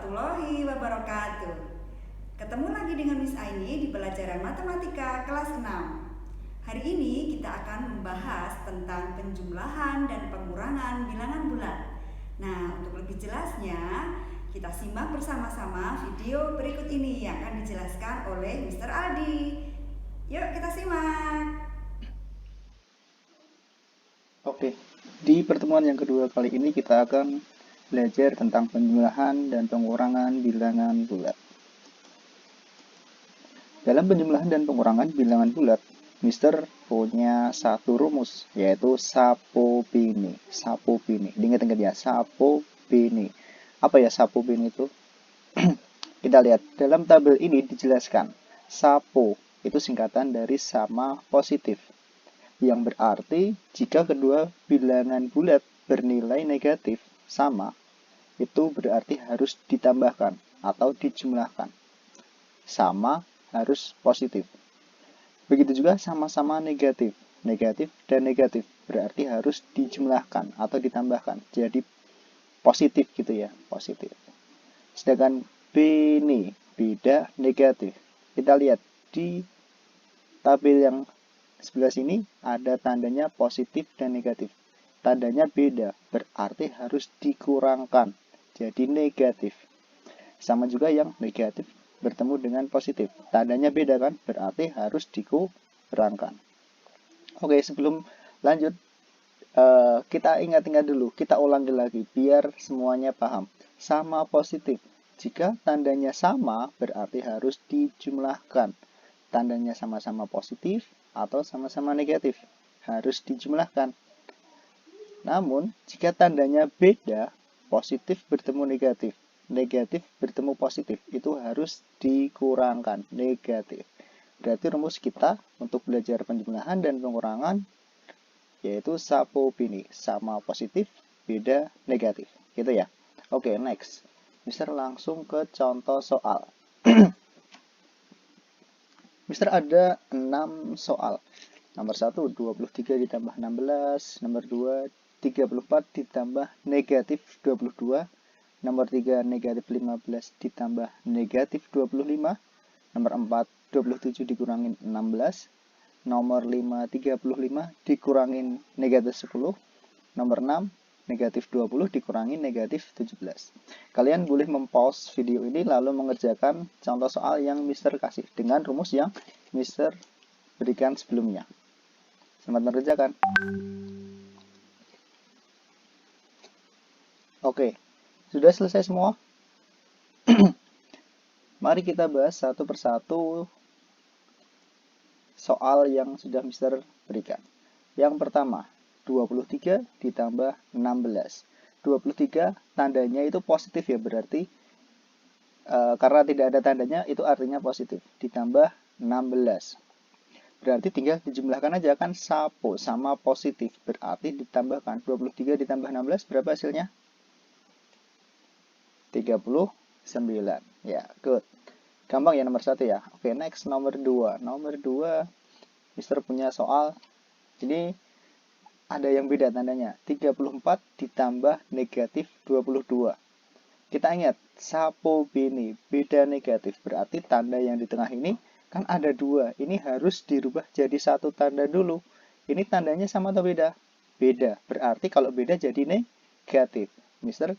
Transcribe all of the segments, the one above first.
warahmatullahi wabarakatuh. Ketemu lagi dengan Miss Aini di pelajaran matematika kelas 6. Hari ini kita akan membahas tentang penjumlahan dan pengurangan bilangan bulat. Nah, untuk lebih jelasnya, kita simak bersama-sama video berikut ini yang akan dijelaskan oleh Mr. Aldi. Yuk kita simak. Oke, di pertemuan yang kedua kali ini kita akan belajar tentang penjumlahan dan pengurangan bilangan bulat. Dalam penjumlahan dan pengurangan bilangan bulat, Mister punya satu rumus, yaitu Sapopini. Sapopini, diingat-ingat ya, Sapopini. Apa ya Sapopini itu? Kita lihat, dalam tabel ini dijelaskan, Sapo itu singkatan dari sama positif, yang berarti jika kedua bilangan bulat bernilai negatif sama, itu berarti harus ditambahkan atau dijumlahkan. Sama harus positif. Begitu juga sama-sama negatif. Negatif dan negatif berarti harus dijumlahkan atau ditambahkan. Jadi positif gitu ya, positif. Sedangkan B ini beda negatif. Kita lihat di tabel yang sebelah sini ada tandanya positif dan negatif. Tandanya beda, berarti harus dikurangkan. Jadi negatif. Sama juga yang negatif bertemu dengan positif. Tandanya beda kan? Berarti harus dikurangkan. Oke, sebelum lanjut, kita ingat-ingat dulu. Kita ulangi lagi biar semuanya paham. Sama positif. Jika tandanya sama, berarti harus dijumlahkan. Tandanya sama-sama positif atau sama-sama negatif. Harus dijumlahkan. Namun, jika tandanya beda, positif bertemu negatif, negatif bertemu positif, itu harus dikurangkan, negatif. Berarti rumus kita untuk belajar penjumlahan dan pengurangan yaitu Sapopini, sama positif, beda negatif. Gitu ya. Oke, next. Mister langsung ke contoh soal. Mister ada 6 soal. Nomor 1, 23 ditambah 16. Nomor 2, 34 ditambah negatif 22. Nomor 3, negatif 15 ditambah negatif 25. Nomor 4, 27 dikurangin 16. Nomor 5, 35 dikurangin negatif 10. Nomor 6, negatif 20 dikurangi negatif 17. Kalian boleh mempause video ini lalu mengerjakan contoh soal yang Mister kasih dengan rumus yang Mister berikan sebelumnya. Selamat mengerjakan. Oke, sudah selesai semua? Mari kita bahas satu persatu soal yang sudah Mister berikan. Yang pertama, 23 ditambah 16. 23 tandanya itu positif ya, berarti karena tidak ada tandanya itu artinya positif. Ditambah 16. Berarti tinggal dijumlahkan aja kan, sapo sama positif. Berarti ditambahkan 23 ditambah 16 berapa hasilnya? 39. Ya, good. Gampang ya nomor 1 ya. Oke, next nomor 2. Nomor 2 Mister punya soal. Ini ada yang beda tandanya. 34 ditambah negatif 22. Kita ingat, Sapopini beda negatif. Berarti tanda yang di tengah ini kan ada 2. Ini harus dirubah jadi satu tanda dulu. Ini tandanya sama atau beda? Beda. Berarti kalau beda jadi negatif. Mister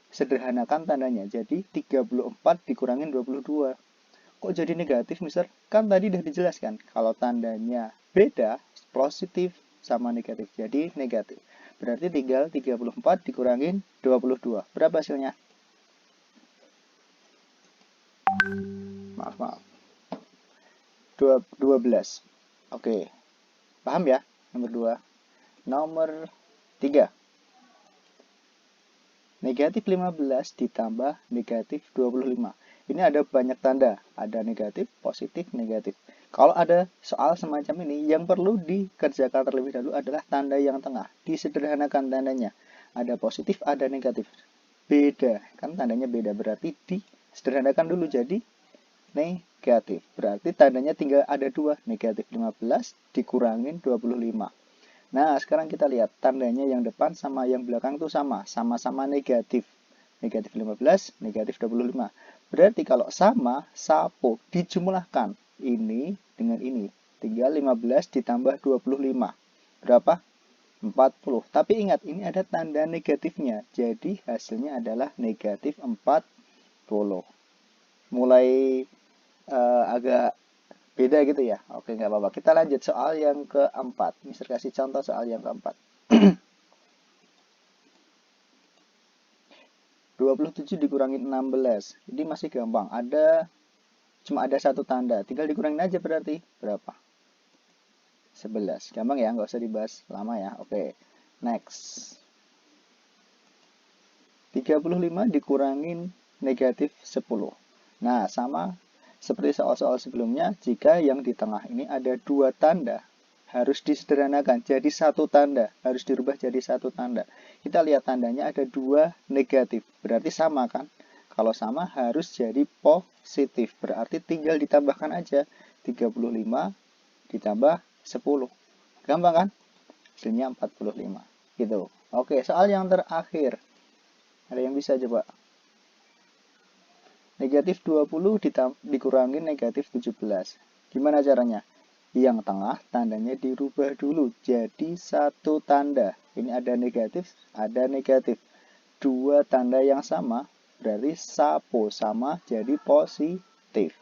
sederhanakan tandanya. Jadi 34 dikurangin 22. Kok jadi negatif, Mister? Kan tadi udah dijelaskan. Kalau tandanya beda, positif sama negatif. Jadi negatif. Berarti tinggal 34 dikurangin 22. Berapa hasilnya? Maaf. 12. Oke. Paham ya? Nomor 2. Nomor 3. Negatif 15 ditambah negatif 25. Ini ada banyak tanda. Ada negatif, positif, negatif. Kalau ada soal semacam ini, yang perlu dikerjakan terlebih dahulu adalah tanda yang tengah. Disederhanakan tandanya. Ada positif, ada negatif. Beda. Kan tandanya beda. Berarti disederhanakan dulu jadi negatif. Berarti tandanya tinggal ada 2. Negatif 15 dikurangin 25. Nah, sekarang kita lihat tandanya yang depan sama yang belakang itu sama. Sama-sama negatif. negatif 15, negatif 25. Berarti kalau sama, sapo dijumlahkan ini dengan ini. Tinggal 15 ditambah 25. Berapa? 40. Tapi ingat, ini ada tanda negatifnya. Jadi hasilnya adalah negatif 40. Mulai agak beda gitu ya. Oke, nggak apa-apa. Kita lanjut soal yang keempat. Mister kasih contoh soal yang keempat. 27 dikurangi 16. Ini masih gampang. Cuma ada satu tanda. Tinggal dikurangin aja berarti. Berapa? 11. Gampang ya, nggak usah dibahas lama ya. Oke, next. 35 dikurangin negatif 10. Nah, sama seperti soal-soal sebelumnya, jika yang di tengah ini ada dua tanda, harus disederhanakan jadi satu tanda, harus dirubah jadi satu tanda. Kita lihat tandanya ada dua negatif, berarti sama kan? Kalau sama harus jadi positif, berarti tinggal ditambahkan aja 35 ditambah 10. Gampang kan? Hasilnya 45. Gitu. Oke, soal yang terakhir. Ada yang bisa coba? Negatif 20 dikurangi negatif 17. Gimana caranya? Yang tengah tandanya dirubah dulu jadi satu tanda. Ini ada negatif, ada negatif. Dua tanda yang sama berarti sapo sama jadi positif.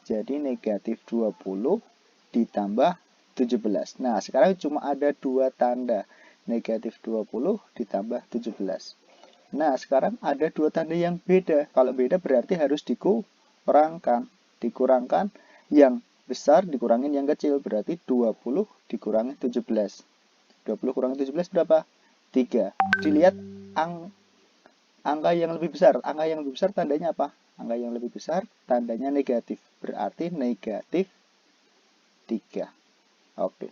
Jadi negatif 20 ditambah 17. Nah, sekarang cuma ada dua tanda. Negatif 20 ditambah 17. Nah, sekarang ada dua tanda yang beda. Kalau beda berarti harus dikurangkan. Dikurangkan yang besar dikurangin yang kecil. Berarti 20 dikurangi 17. 20 kurangi 17 berapa? 3. Dilihat angka yang lebih besar. Angka yang lebih besar tandanya apa? Angka yang lebih besar tandanya negatif. Berarti negatif 3. Oke.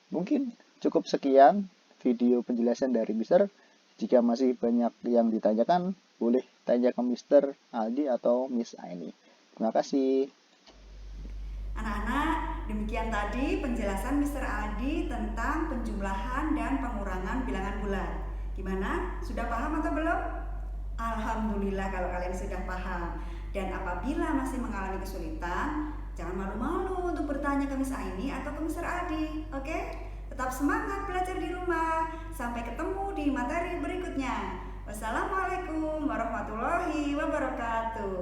Mungkin cukup sekian video penjelasan dari Mister. Jika masih banyak yang ditanyakan, boleh tanya ke Mister Aldi atau Miss Aini. Terima kasih. Anak-anak, demikian tadi penjelasan Mister Aldi tentang penjumlahan dan pengurangan bilangan bulat. Gimana? Sudah paham atau belum? Alhamdulillah kalau kalian sudah paham. Dan apabila masih mengalami kesulitan, jangan malu-malu untuk bertanya ke Miss Aini atau ke Mister Aldi. Oke? Tetap semangat belajar di rumah. Sampai ketemu di materi berikutnya. Wassalamualaikum warahmatullahi wabarakatuh.